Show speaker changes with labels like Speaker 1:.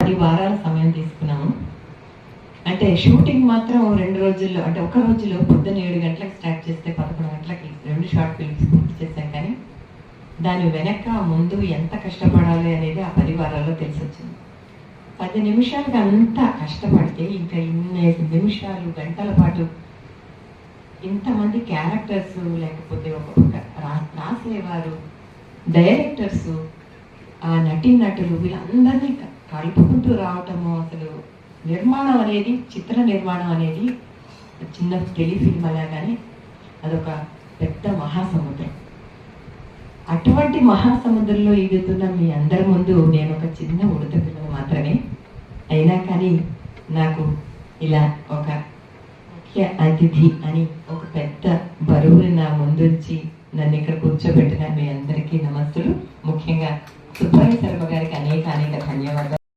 Speaker 1: 10 వారాల సమయం తీసుకున్నాము. అంటే షూటింగ్ మాత్రం 2 రోజుల్లో, అంటే ఒక రోజులో పొద్దున్న 7 గంటలకు స్టార్ట్ చేస్తే 11 గంటలకి 2 షార్ట్ ఫిల్మ్స్ పూర్తి చేశాం. కానీ దాని వెనక ముందు ఎంత కష్టపడాలి అనేది ఆ 10 వారాల్లో తెలిసి వచ్చింది. 10 నిమిషాలకు అంత కష్టపడితే ఇంకా ఇన్ని నిమిషాలు గంటల పాటు ఇంతమంది క్యారెక్టర్స్, లేకపోతే ఒక్కొక్క రాసేవారు, డైరెక్టర్స్, ఆ నటీనటులు వీళ్ళందరినీ కలుపుకుంటూ రావటము, అసలు నిర్మాణం అనేది, చిత్ర నిర్మాణం అనేది చిన్న టెలిఫిల్మ్ అలాగానే అదొక పెద్ద మహాసముద్రం. అటువంటి మహాసముద్రంలో ఈదుతున్న మీ అందరి ముందు నేను ఒక చిన్న ఉడత పిల్లలు మాత్రమే. అయినా కానీ నాకు ఇలా ఒక ముఖ్య అతిథి అని ఒక పెద్ద బరువుని నా ముందుంచి నన్ను ఇక్కడ కూర్చోబెట్టిన మీ అందరికీ నమస్తులు. ముఖ్యంగా సుబ్బయ్య శర్మ గారికి అనేక ధన్యవాదాలు.